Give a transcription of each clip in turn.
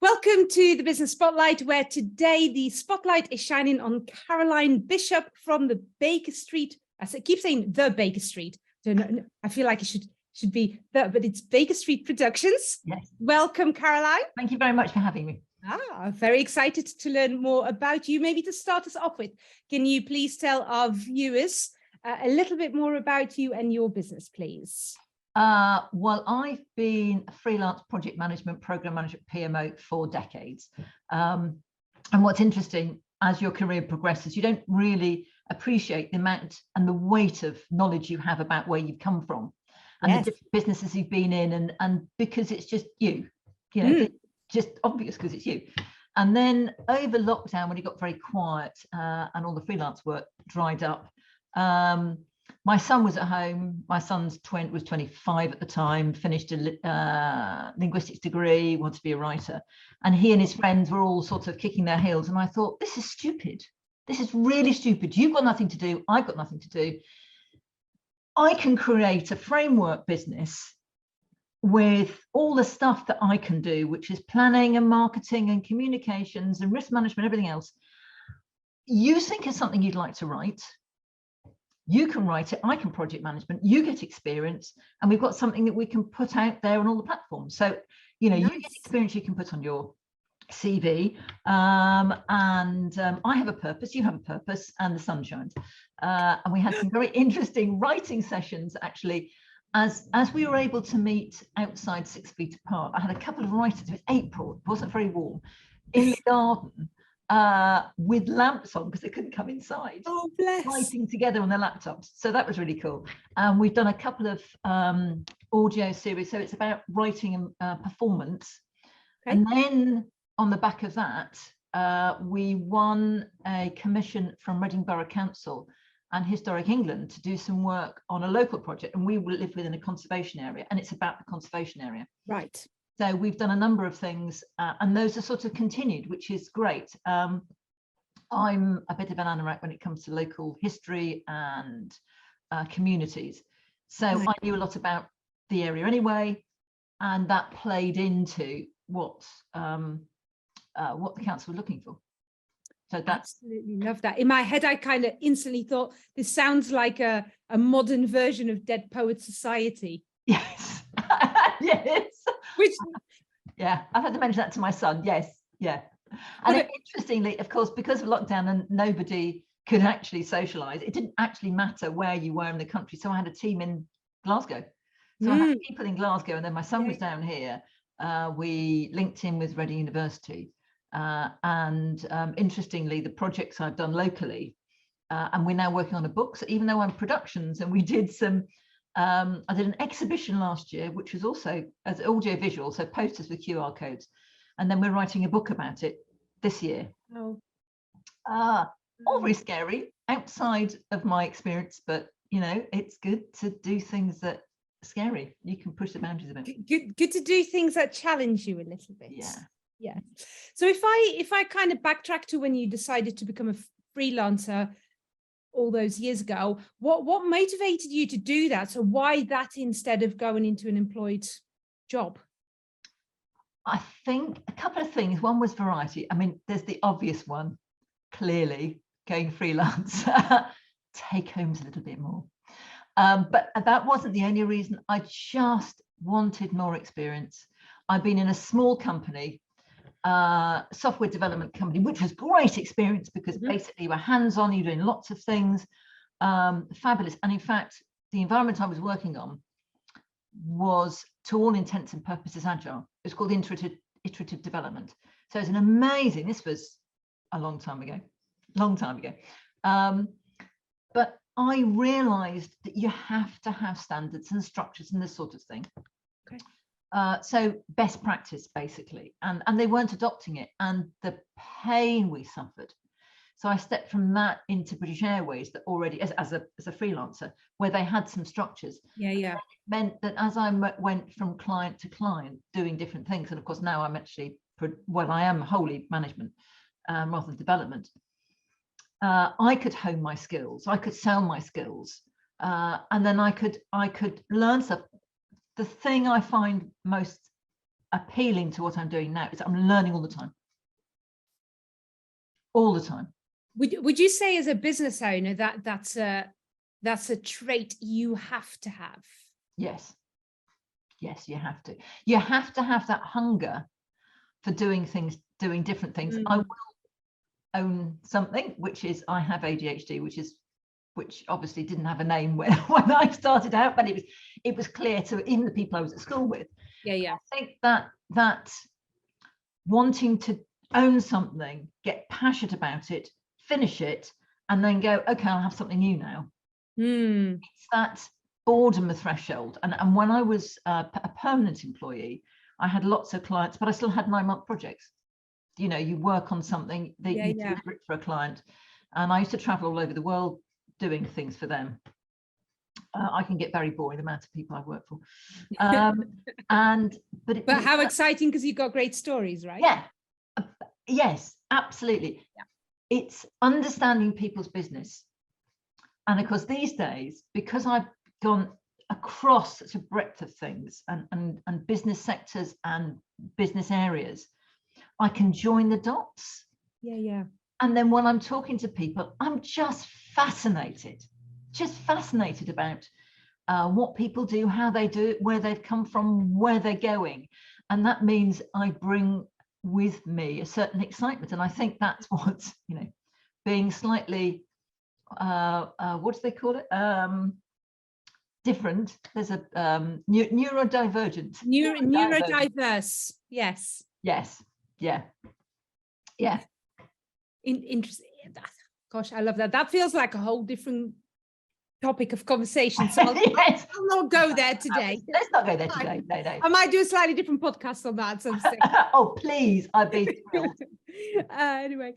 Welcome to the Business Spotlight, where today the spotlight is shining on Caroline Bishop from the Baker Street. I keep saying the Baker Street. I feel like it should be the, but it's Baker Street Productions. Yes. Welcome, Caroline. Thank you very much for having me. Very excited to learn more about you. Maybe to start us off with, can you please tell our viewers a little bit more about you and your business, please? Well, I've been a freelance project management, program management, PMO for decades. And what's interesting, as your career progresses, you don't really appreciate the amount and the weight of knowledge you have about where you've come from and the different businesses you've been in, and because it's just you know, it's just obvious because it's you. And then over lockdown, when it got very quiet and all the freelance work dried up, my son was at home. My son's was 25 at the time, finished a linguistics degree, wanted to be a writer. And he and his friends were all sort of kicking their heels. And I thought, this is stupid. This is really stupid. You've got nothing to do. I've got nothing to do. I can create a framework business with all the stuff that I can do, which is planning and marketing and communications and risk management, everything else. You think of something you'd like to write. You can write it, I can project management, you get experience, and we've got something that we can put out there on all the platforms. So, you know, you get experience you can put on your CV, and I have a purpose, you have a purpose, and the sun shines. And we had some very interesting writing sessions, actually, as we were able to meet outside 6 feet apart. I had a couple of writers, it was April, it wasn't very warm, in the garden, with lamps on because they couldn't come inside. Oh, bless. Writing together on their laptops. So that was really cool. We've done a couple of audio series. So it's about writing and performance. Okay. And then on the back of that, we won a commission from Reading Borough Council and Historic England to do some work on a local project. And we live within a conservation area, and it's about the conservation area. Right. So we've done a number of things, and those are sort of continued, which is great. I'm a bit of an anorak when it comes to local history and communities. So I knew a lot about the area anyway, and that played into what the council were looking for. So that's absolutely love that. In my head, I kind of instantly thought this sounds like a modern version of Dead Poets Society. Yes. Yes. Which, yeah, I've had to mention that to my son. Yes, yeah. And interestingly, of course, because of lockdown and nobody could actually socialise, it didn't actually matter where you were in the country. So I had a team in Glasgow. So I had people in Glasgow, and then my son was down here. We linked in with Reading University. And interestingly, the projects I've done locally, and we're now working on a book. So even though I'm productions, and we did some, I did an exhibition last year, which was also as audio visual, so posters with QR codes, and then we're writing a book about it this year. Oh. All very scary outside of my experience, but you know, it's good to do things that are scary. You can push the boundaries a bit. Good to do things that challenge you a little bit. Yeah. So if I kind of backtrack to when you decided to become a freelancer all those years ago, what motivated you to do that? So why that instead of going into an employed job? I think a couple of things. One was variety. I mean, there's the obvious one, clearly going freelance. Take home's a little bit more. But that wasn't the only reason. I just wanted more experience. I've been in a small company, software development company, which was great experience because basically you were hands-on, you're doing lots of things, fabulous. And in fact, the environment I was working on was, to all intents and purposes, agile. It's called iterative development. So it's an amazing, this was a long time ago. But I realized that you have to have standards and structures and this sort of thing. Okay. So best practice, basically, and they weren't adopting it, and the pain we suffered. So I stepped from that into British Airways, that already as a freelancer, where they had some structures. Yeah. It meant that as I went from client to client doing different things, and of course now I'm actually, well, I am wholly management rather than development. I could hone my skills, I could sell my skills, and then I could learn stuff. The thing I find most appealing to what I'm doing now is I'm learning all the time. All the time. Would you say as a business owner that that's a trait you have to have? Yes. Yes, you have to. You have to have that hunger for doing things, doing different things. I will own something, which is I have ADHD, which obviously didn't have a name when I started out, but it was clear to even the people I was at school with. Yeah. I think that wanting to own something, get passionate about it, finish it, and then go, okay, I'll have something new now. It's that boredom threshold. And when I was a permanent employee, I had lots of clients, but I still had 9-month projects. You know, you work on something that you deliver it for a client, and I used to travel all over the world doing things for them. I can get very boring, the amount of people I work for. But how exciting, because you've got great stories, right? Yeah. Yes, absolutely. Yeah. It's understanding people's business. And of course, these days, because I've gone across such a breadth of things and business sectors and business areas, I can join the dots. Yeah. And then when I'm talking to people, I'm just fascinated about what people do, how they do it, where they've come from, where they're going. And that means I bring with me a certain excitement. And I think that's what, you know, being slightly, what do they call it? Different. There's a neurodivergent. Neurodiverse. Yes. Yes. Yeah. Yeah. Interesting. Gosh, I love that. That feels like a whole different topic of conversation. So yes. I'll not go there today. Let's not go there today. No. I might do a slightly different podcast on that. Oh, please. I'd be thrilled. Anyway,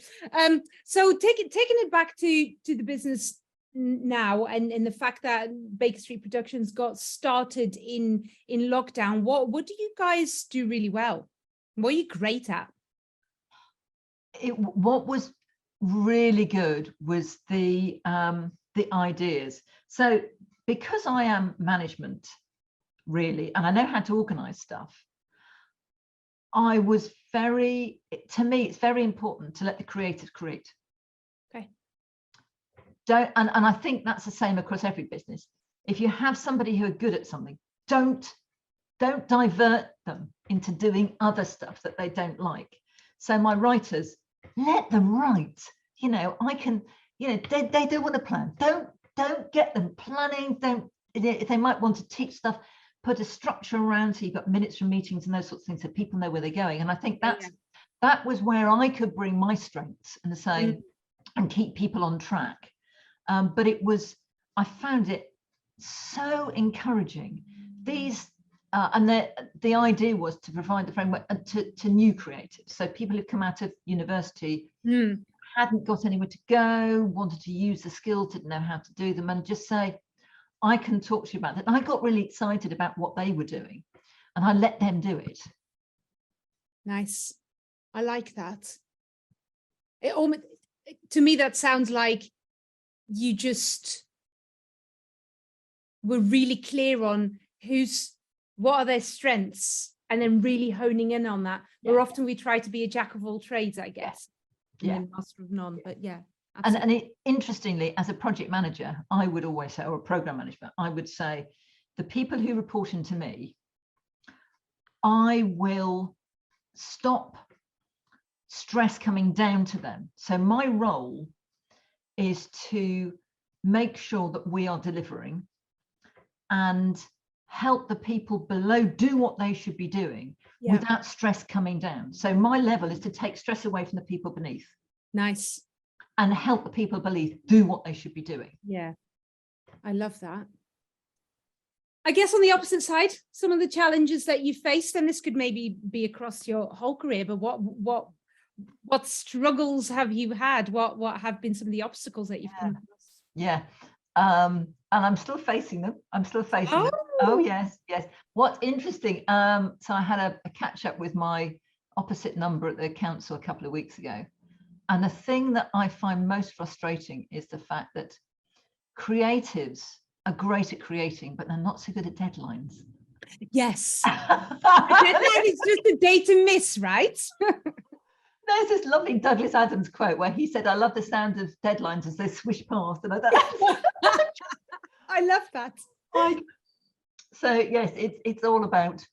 so taking it back to the business now, and the fact that Baker Street Productions got started in lockdown, what do you guys do really well? What are you great at? What was really good was the ideas. So because I am management, really, and I know how to organize stuff, I was to me, it's very important to let the creators create. Okay. And I think that's the same across every business. If you have somebody who are good at something, don't divert them into doing other stuff that they don't like. So my writers, let them write. You know, I can, you know, they do want to plan. Don't get them planning. If they might want to teach stuff, put a structure around so you've got minutes from meetings and those sorts of things so people know where they're going. And I think that was where I could bring my strengths and saying and keep people on track. But I found it so encouraging. These and the idea was to provide the framework to new creatives. So people who've come out of university, hadn't got anywhere to go, wanted to use the skills, didn't know how to do them, and just say, I can talk to you about that. And I got really excited about what they were doing, and I let them do it. Nice. I like that. To me, that sounds like you just were really clear on what are their strengths, and then really honing in on that. Where often we try to be a jack of all trades, I guess. And master of none. But interestingly, as a project manager, I would always say, or a program manager, I would say, the people who report into me, I will stop stress coming down to them. So my role is to make sure that we are delivering and help the people below do what they should be doing without stress coming down. So my level is to take stress away from the people beneath. Nice. And help the people beneath do what they should be doing. Yeah, I love that. I guess on the opposite side, some of the challenges that you faced, and this could maybe be across your whole career, but what struggles have you had? What have been some of the obstacles that you've come across? Yeah. And I'm still facing them. Them. Oh, yes. What's interesting, so I had a catch up with my opposite number at the council a couple of weeks ago. And the thing that I find most frustrating is the fact that creatives are great at creating, but they're not so good at deadlines. Yes. A deadline is just a day to miss, right? There's this lovely Douglas Adams quote where he said, "I love the sound of deadlines as they swish past." And I thought, I love that. So yes, it's all about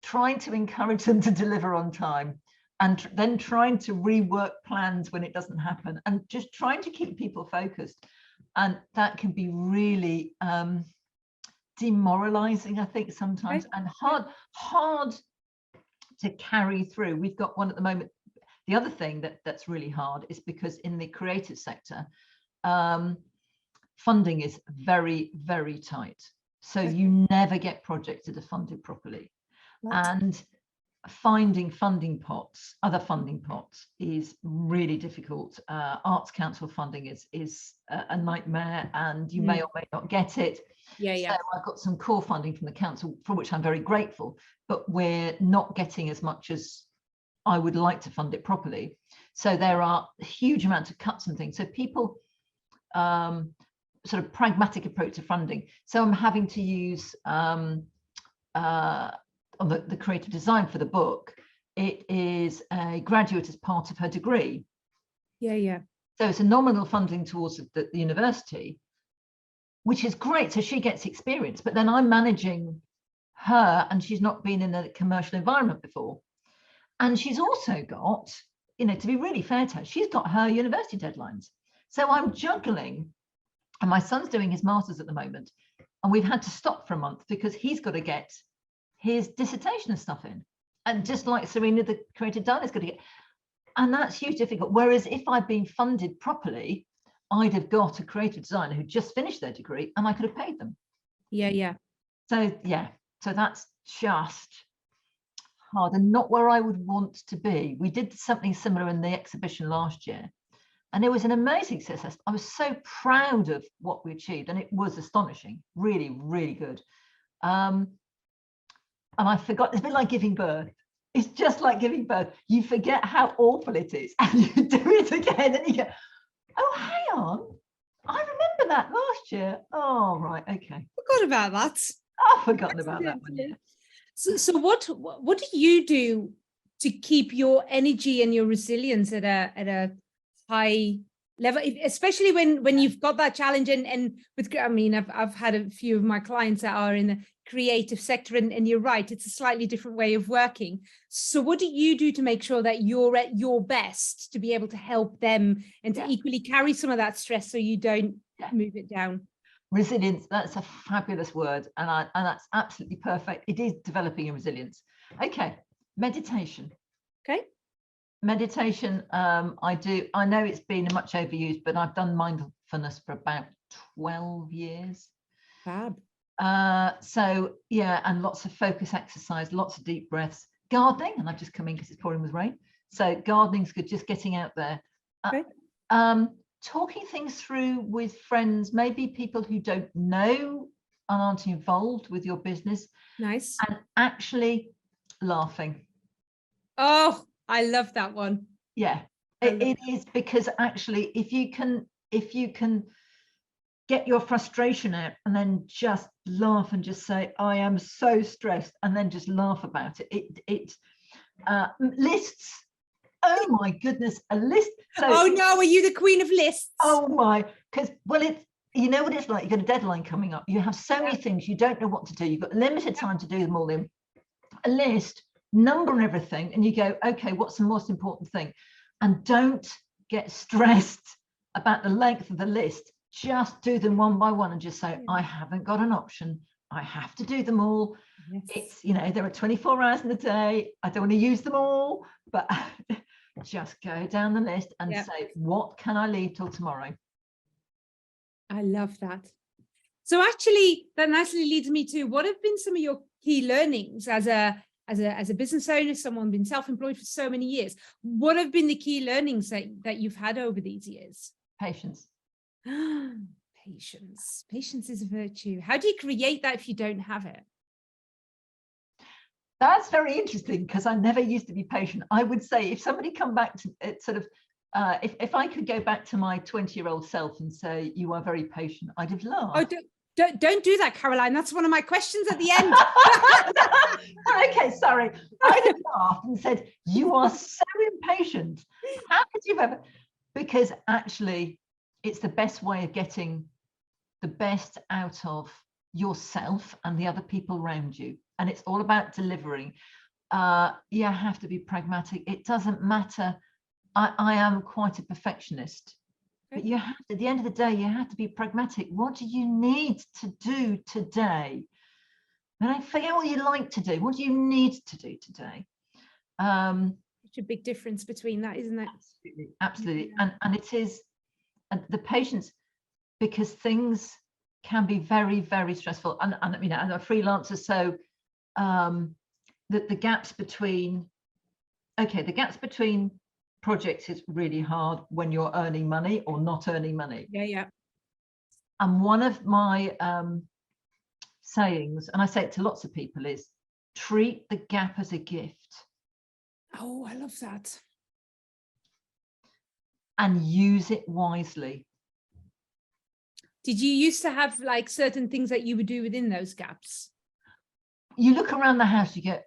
trying to encourage them to deliver on time, and then trying to rework plans when it doesn't happen, and just trying to keep people focused. And that can be really demoralizing, I think, sometimes, and hard to carry through. We've got one at the moment. The other thing that's really hard is because in the creative sector, funding is very, very tight. So you never get projects that are funded properly. And finding funding pots, other funding pots, is really difficult. Arts Council funding is a nightmare, and you may or may not get it. So I've got some core funding from the council, for which I'm very grateful, but we're not getting as much as I would like to fund it properly. So there are huge amounts of cuts and things. So people sort of pragmatic approach to funding. So I'm having to use on the creative design for the book, it is a graduate as part of her degree. So it's a nominal funding towards the university, which is great. So she gets experience, but then I'm managing her, and she's not been in a commercial environment before. And she's also got, you know, to be really fair to her, she's got her university deadlines. So I'm juggling, and my son's doing his master's at the moment, and we've had to stop for a month because he's got to get his dissertation and stuff in. And just like Serena, the creative designer's got to get, and that's hugely difficult. Whereas if I'd been funded properly, I'd have got a creative designer who just finished their degree, and I could have paid them. So that's just hard, and not where I would want to be. We did something similar in the exhibition last year, and it was an amazing success. I was so proud of what we achieved, and it was astonishing, really, really good. And I forgot, it's a bit like giving birth. It's just like giving birth. You forget how awful it is, and you do it again, and you go, oh, hang on, I remember that last year. Oh, right, okay. Forgot about that. I've forgotten about that one. Yeah. So what do you do to keep your energy and your resilience at a high level, especially when you've got that challenge? And with, I mean, I've had a few of my clients that are in the creative sector, and you're right, it's a slightly different way of working. So what do you do to make sure that you're at your best to be able to help them and to equally carry some of that stress so you don't move it down? Resilience, that's a fabulous word, and that's absolutely perfect. It is developing your resilience. Okay, meditation. Okay. Meditation, I know it's been much overused, but I've done mindfulness for about 12 years. Fab. So yeah, and lots of focus exercise, lots of deep breaths. Gardening, and I've just come in because it's pouring with rain. So gardening's good, just getting out there. Okay. Talking things through with friends, maybe people who don't know and aren't involved with your business. Nice. And actually laughing. Oh, I love that one. Yeah, it is, because actually if you can get your frustration out and then just laugh and just say, I am so stressed, and then just laugh about it. Lists. Oh my goodness, a list. So, oh no, are you the queen of lists? Oh my, because, well, it's, you know what it's like, you've got a deadline coming up, you have so many things, you don't know what to do, you've got limited time to do them all in. A list, number everything, and you go, okay, what's the most important thing? And don't get stressed about the length of the list. Just do them one by one and just say, I haven't got an option, I have to do them all. It's, you know, there are 24 hours in the day, I don't want to use them all, but just go down the list and say, what can I leave till tomorrow? I love that. So actually that nicely leads me to, what have been some of your key learnings as a business owner, someone been self-employed for so many years? What have been the key learnings that you've had over these years? Patience. Patience is a virtue. How do you create that if you don't have it? That's very interesting, because I never used to be patient. I would say, if somebody come back to it, sort of, if I could go back to my 20-year-old self and say, you are very patient, I'd have laughed. Oh, Don't do that, Caroline. That's one of my questions at the end. Okay, sorry. I just laughed and said, you are so impatient. How could you ever? Because actually, it's the best way of getting the best out of yourself and the other people around you. And it's all about delivering. You have to be pragmatic. It doesn't matter. I am quite a perfectionist. But you have to, at the end of the day, you have to be pragmatic. What do you need to do today? And I forget what you like to do. What do you need to do today? Such a big difference between that, isn't it? Absolutely, absolutely. Yeah. And it is the patience, because things can be very, very stressful. And you know, as a freelancer, so the gaps between, the gaps between projects is really hard when you're earning money or not earning money. Yeah. And one of my sayings, and I say it to lots of people, is treat the gap as a gift. Oh, I love that. And use it wisely. Did you used to have like certain things that you would do within those gaps? You look around the house, you go,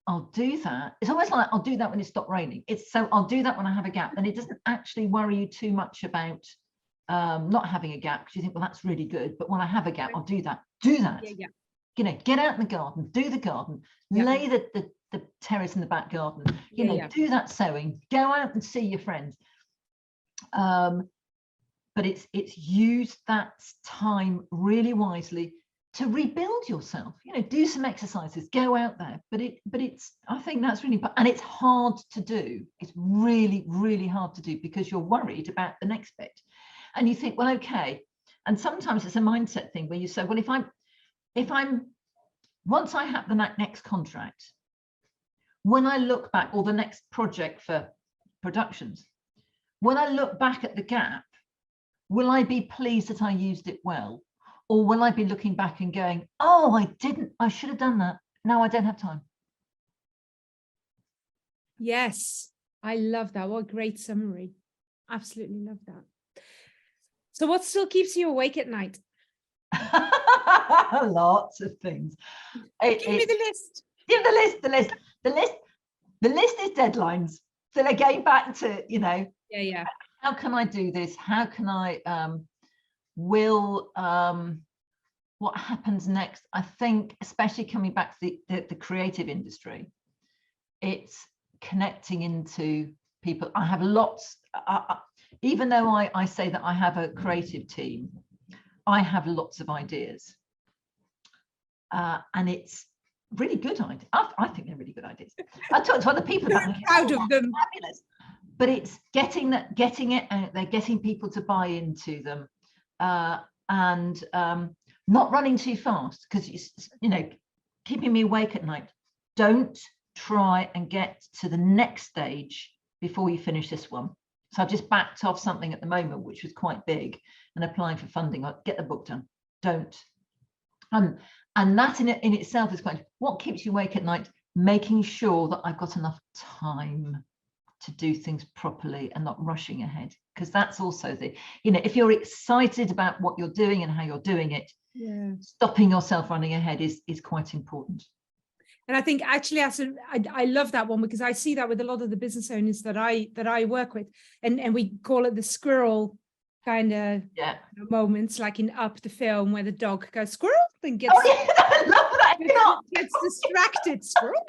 I'll do that. It's almost like I'll do that when it stopped raining. It's so I'll do that when I have a gap, and it doesn't actually worry you too much about not having a gap, because you think, well, that's really good. But when I have a gap, I'll do that. Yeah. You know, get out in the garden, do the garden, lay the terrace in the back garden. You know, do that sewing, go out and see your friends. But it's use that time really wisely to rebuild yourself. You know, do some exercises, go out there. But it's I think that's really, and it's hard to do. It's really, really hard to do, because you're worried about the next bit, and you think, well, okay. And sometimes it's a mindset thing where you say, well, if I'm once I have the next contract, when I look back, or the next project for productions, when I look back at the gap, will I be pleased that I used it well? Or will I be looking back and going, oh, I should have done that. No, I don't have time. Yes, I love that. What a great summary. Absolutely love that. So what still keeps you awake at night? Lots of things. Give me the list. Give the list is deadlines. So again, back to, you know, how can I do this? How can I what happens next? I think, especially coming back to the creative industry, it's connecting into people. I have lots, even though I say that I have a creative team, I have lots of ideas, and it's really good ideas. I think they're really good ideas. I talk to other people about them. Proud of them. Fabulous. But it's getting it out there, getting people to buy into them, and not running too fast, because you know, keeping me awake at night. Don't try and get to the next stage before you finish this one. So I've just backed off something at the moment, which was quite big, and applying for funding. I'll get the book done. Don't. And that in itself is quite. What keeps you awake at night? Making sure that I've got enough time to do things properly and not rushing ahead, because that's also the, you know, if you're excited about what you're doing and how you're doing it, stopping yourself running ahead is quite important. And I think actually, I love that one, because I see that with a lot of the business owners that I work with, and we call it the squirrel kind of moments, like in Up, the film, where the dog goes squirrel and gets, I love that. gets distracted, squirrel.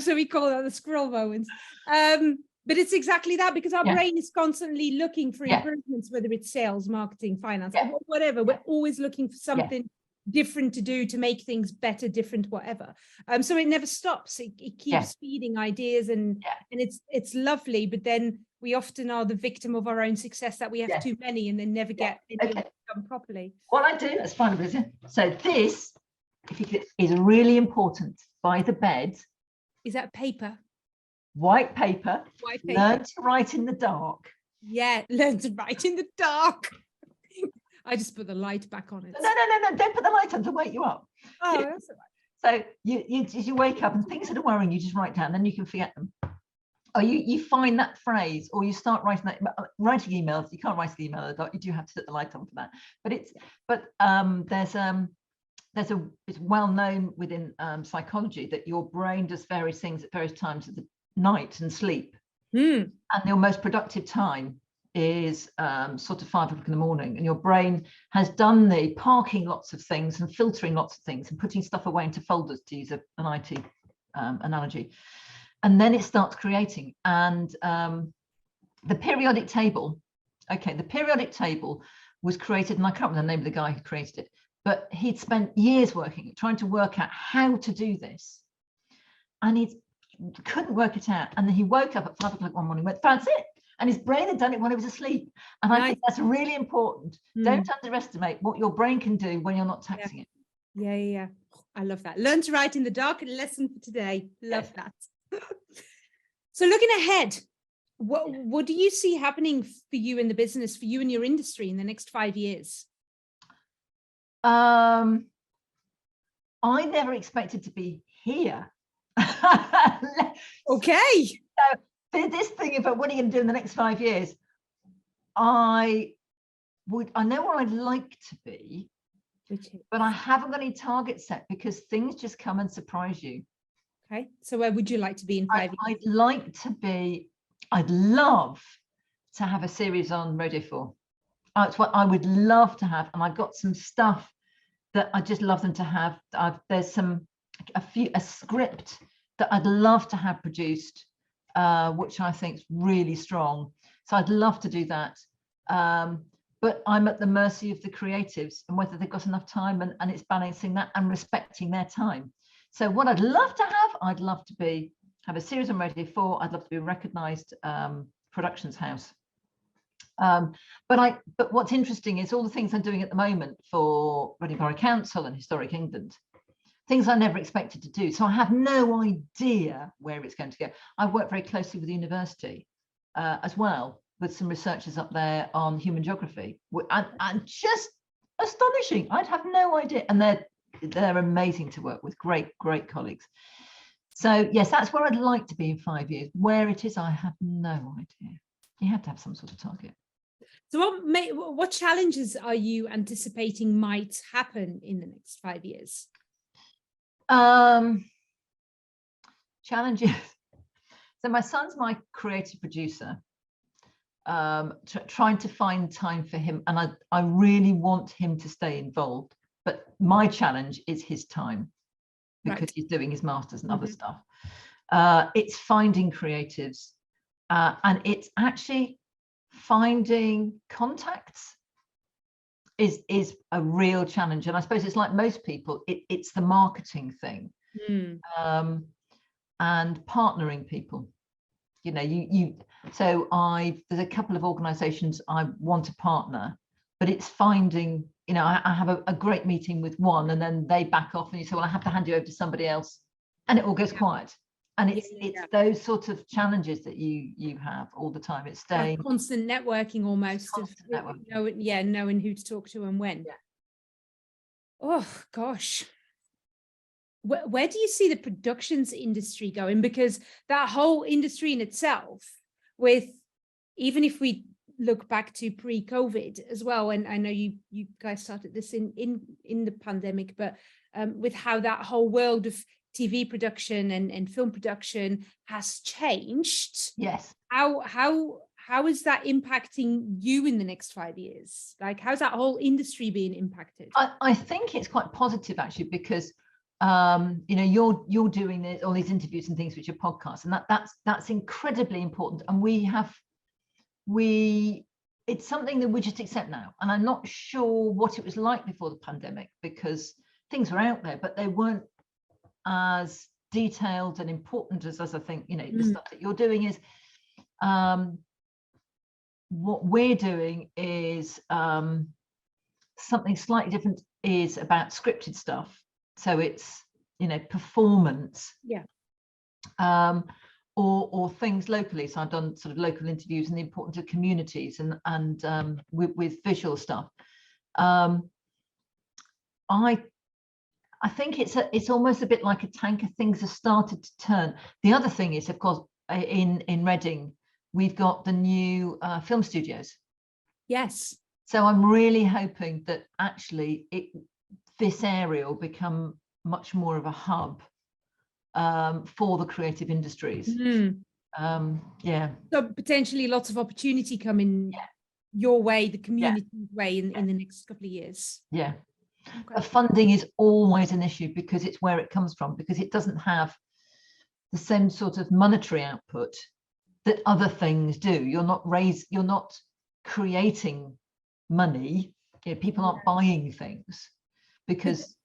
So we call that the squirrel moments. But it's exactly that, because our brain is constantly looking for improvements, whether it's sales, marketing, finance, whatever. We're always looking for something different to do to make things better, different, whatever. So it never stops. It keeps feeding ideas, and it's lovely. But then we often are the victim of our own success, that we have too many and then never get anything done properly. What I do, that's fine, so this, if you could, is really important. By the bed. Is that paper? White paper. Learn to write in the dark. Yeah, learn to write in the dark. I just put the light back on it. No, don't put the light on to wake you up. Oh, that's all right. So you wake up and things that are worrying you, just write down, then you can forget them. Oh, you find that phrase, or you start writing emails. You can't write an email, you do have to set the light on for that. But it's well known within psychology that your brain does various things at various times of the night and sleep. And your most productive time is sort of 5 o'clock in the morning, and your brain has done the parking lots of things and filtering lots of things and putting stuff away into folders, to use an IT analogy. And then it starts creating. And the periodic table was created, and I can't remember the name of the guy who created it, but he'd spent years trying to work out how to do this. And he couldn't work it out. And then he woke up at 5 o'clock one morning and went, that's it. And his brain had done it when he was asleep. And I think that's really important. Don't underestimate what your brain can do when you're not taxing it. Yeah. I love that. Learn to write in the dark, a lesson for today. Love that. So looking ahead, what do you see happening for you in the business, for you and your industry in the next 5 years? I never expected to be here. Okay. So this thing about what are you going to do in the next 5 years, I know where I'd like to be, but I haven't got any targets set because things just come and surprise you. Okay, so where would you like to be in 5 years? I'd love to have a series on Radio 4. It's what I would love to have, and I've got some stuff that I just love them to have. There's a script that I'd love to have produced, which I think is really strong. So I'd love to do that. But I'm at the mercy of the creatives and whether they've got enough time, and it's balancing that and respecting their time. So what I'd love to have a series on Radio 4. I'd love to be a recognised productions house. But what's interesting is all the things I'm doing at the moment for Reading Borough Council and Historic England, things I never expected to do. So I have no idea where it's going to go. I work very closely with the university as well, with some researchers up there on human geography, and just astonishing. I'd have no idea, and they're amazing to work with, great colleagues. So yes, that's where I'd like to be in 5 years. Where it is, I have no idea. You have to have some sort of target. So what challenges are you anticipating might happen in the next 5 years? Challenges. So my son's my creative producer, trying to find time for him, and I really want him to stay involved, but my challenge is his time, because he's doing his masters and other stuff. It's finding creatives, and it's actually finding contacts is a real challenge. And I suppose it's like most people, it's the marketing thing, and partnering people. You know, so there's a couple of organizations I want to partner, but it's finding, you know, I have a great meeting with one, and then they back off, and you say, well, I have to hand you over to somebody else, and it all goes quiet. And it's those sort of challenges that you have all the time. It's staying constant networking, almost, knowing who to talk to and when. Oh gosh, where do you see the productions industry going? Because that whole industry in itself, with, even if we look back to pre-COVID as well, and I know you guys started this in the pandemic, but with how that whole world of TV production and film production has changed. Yes. How is that impacting you in the next 5 years? Like, how's that whole industry being impacted? I think it's quite positive, actually, because you know, you're doing all these interviews and things with your podcast, and that's incredibly important. And it's something that we just accept now. And I'm not sure what it was like before the pandemic, because things were out there, but they weren't as detailed and important as I think, you know, the stuff that you're doing is. What we're doing is something slightly different, is about scripted stuff. So it's, you know, performance, or things locally. So I've done sort of local interviews and the importance of communities and with visual stuff. I think it's almost a bit like a tanker. Things have started to turn. The other thing is, of course, in Reading, we've got the new film studios. Yes. So I'm really hoping that actually this area will become much more of a hub for the creative industries. Yeah. So potentially lots of opportunity coming your way, the community way in the next couple of years. Yeah. Okay. Funding is always an issue because it's where it comes from, because it doesn't have the same sort of monetary output that other things do. You're not creating money. You know, people aren't buying things because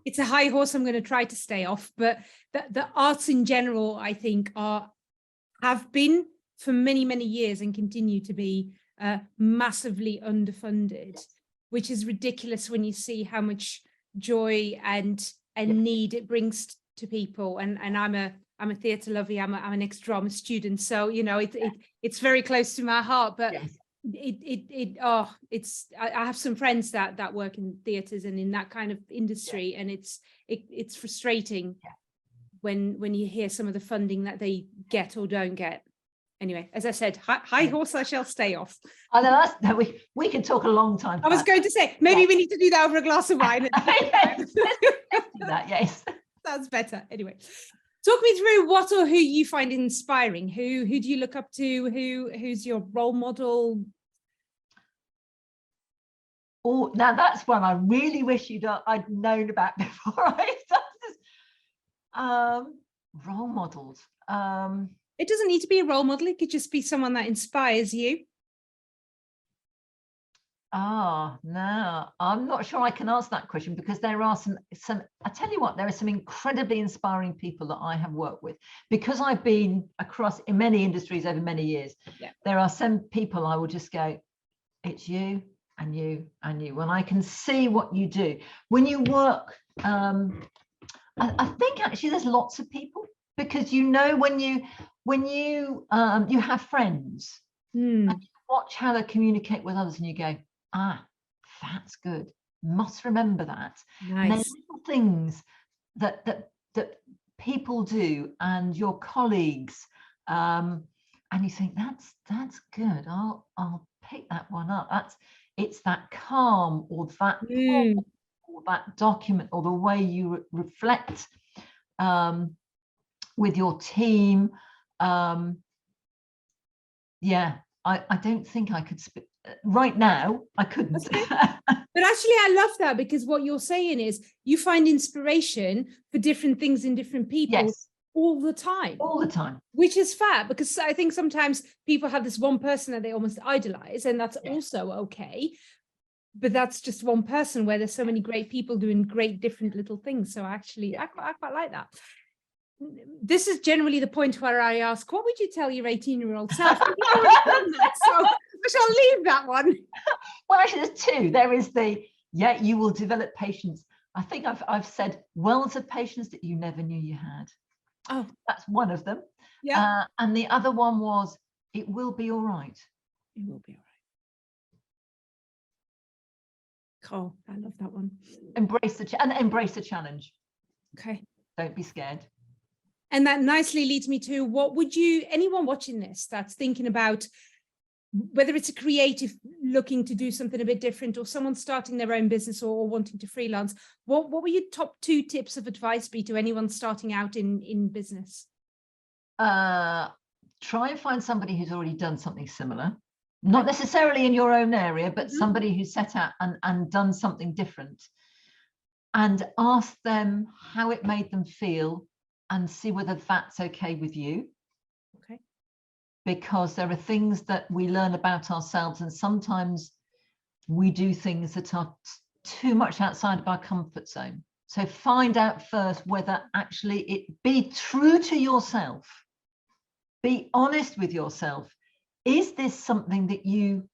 it's a high horse I'm going to try to stay off, but the arts in general, I think, have been for many years and continue to be massively underfunded, which is ridiculous when you see how much joy and need it brings to people. And I'm a theatre lover. I'm an ex-drama student, so you know it's very close to my heart. But I have some friends that work in theatres and in that kind of industry, and it's frustrating when you hear some of the funding that they get or don't get. Anyway, as I said, high horse I shall stay off. I know we can talk a long time. I was going to say maybe we need to do that over a glass of wine. Let's do that. Yes, sounds better. Anyway, talk me through what or who you find inspiring. Who do you look up to? Who's your role model? Oh, now that's one I really wish I'd known about before I started. Role models. It doesn't need to be a role model. It could just be someone that inspires you. No, I'm not sure I can answer that question because there are some, I tell you what, there are some incredibly inspiring people that I have worked with because I've been across in many industries over many years. There are some people I will just go, it's you and you and you. When I can see what you do, when you work, I think actually there's lots of people because you know when you have friends and you watch how they communicate with others and you go, that's good, must remember that. Nice. And there's little things that people do and your colleagues and you think that's good, I'll pick that one up. It's that calm or that or that document or the way you reflect with your team. I don't think I could right now. I couldn't. But actually I love that because what you're saying is you find inspiration for different things in different people all the time, which is fair because I think sometimes people have this one person that they almost idolize, and that's also okay, but that's just one person where there's so many great people doing great different little things. So actually I quite like that. This is generally the point where I ask, what would you tell your 18-year-old self? So I shall leave that one. Well, actually, there's two. There is you will develop patience. I think I've said wells of patience that you never knew you had. Oh, that's one of them. Yeah. And the other one was, it will be all right. It will be all right. Oh, I love that one. Embrace the challenge. Okay. Don't be scared. And that nicely leads me to anyone watching this that's thinking about whether it's a creative looking to do something a bit different or someone starting their own business or wanting to freelance, what would your top 2 tips of advice be to anyone starting out in business? Try and find somebody who's already done something similar, not necessarily in your own area, but somebody who's set out and done something different, and ask them how it made them feel and see whether that's okay with you. Okay. Because there are things that we learn about ourselves and sometimes we do things that are too much outside of our comfort zone. So find out first whether actually be true to yourself. Be honest with yourself. Is this something that you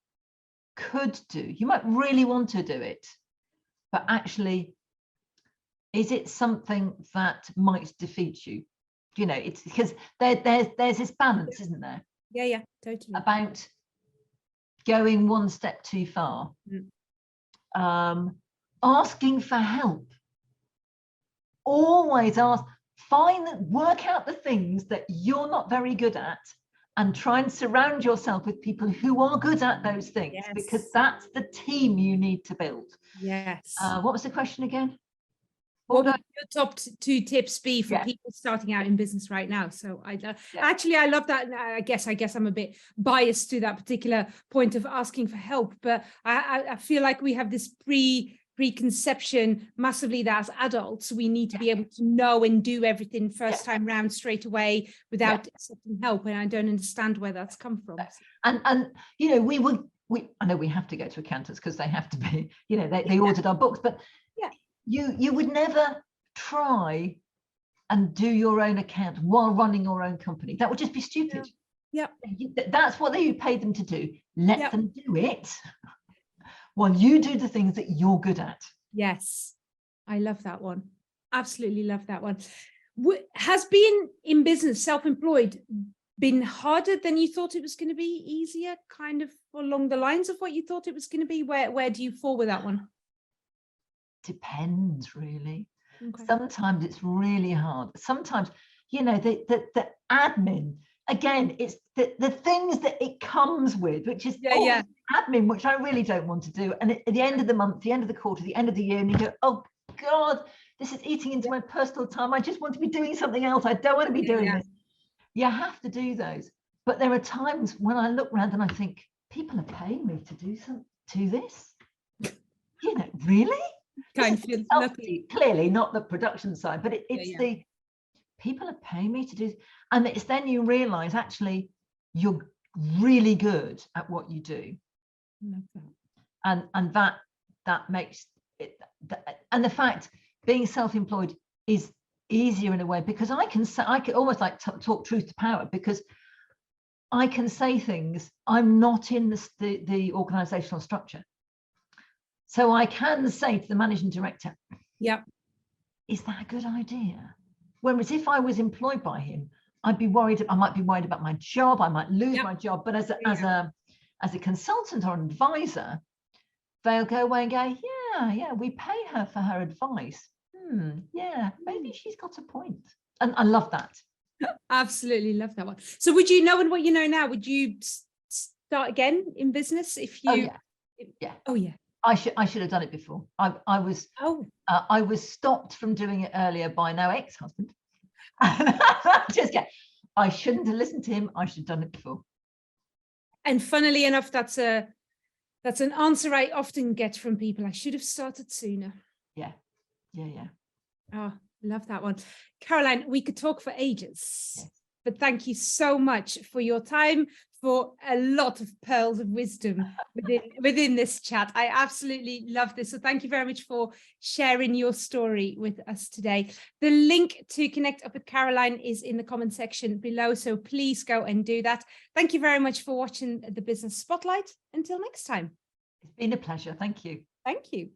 could do? You might really want to do it, but actually, is it something that might defeat you? You know, it's because there's this balance, isn't there? Yeah, totally. About going one step too far. Asking for help. Always ask. work out the things that you're not very good at, and try and surround yourself with people who are good at those things, Yes. because that's the team you need to build. Yes. What was the question again? What would your top 2 tips be for Yeah. people starting out in business right now? So actually, I love that. I guess I'm a bit biased to that particular point of asking for help, but I feel like we have this preconception massively that as adults, we need to be able to know and do everything first time round straight away without accepting help. And I don't understand where that's come from. And you know, I know we have to go to accountants because they have to be, you know, they audit our books, but you would never try and do your own account while running your own company. That would just be stupid. That's what you paid them to do. Let them do it while you do the things that you're good at. Yes, I love that one. Absolutely love that one. Has being in business, self-employed, been harder than you thought it was going to be? Easier, kind of along the lines of what you thought it was going to be? Where do you fall with that one? Depends, really. Okay. Sometimes it's really hard. Sometimes, you know, the admin, again, it's the things that it comes with, which is admin, which I really don't want to do. And at the end of the month, the end of the quarter, the end of the year, and you go, oh God, this is eating into my personal time. I just want to be doing something else. I don't want to be doing this. You have to do those. But there are times when I look around and I think, people are paying me to do this. You know, really? Kind of feels lucky. Clearly not the production side, but it's the people are paying me to do, and it's then you realize actually you're really good at what you do. Love that. And that makes it, and the fact being self-employed is easier in a way, because I can almost like talk truth to power, because I can say things. I'm not in the organizational structure. So I can say to the managing director, is that a good idea? Whereas if I was employed by him, I'd be worried. I might be worried about my job. I might lose my job. But as a consultant or an advisor, they'll go away and go, yeah, we pay her for her advice. Maybe she's got a point. And I love that. Absolutely love that one. So would you, knowing what you know now, would you start again in business if you? Oh yeah. I should have done it before. I was stopped from doing it earlier by now ex-husband. I shouldn't have listened to him. I should have done it before. And funnily enough, that's an answer I often get from people. I should have started sooner. Yeah. Oh, love that one. Caroline, we could talk for ages, but thank you so much for your time, for a lot of pearls of wisdom within this chat. I absolutely love this. So thank you very much for sharing your story with us today. The link to connect up with Caroline is in the comment section below, so please go and do that. Thank you very much for watching the Business Spotlight. Until next time. It's been a pleasure. Thank you. Thank you.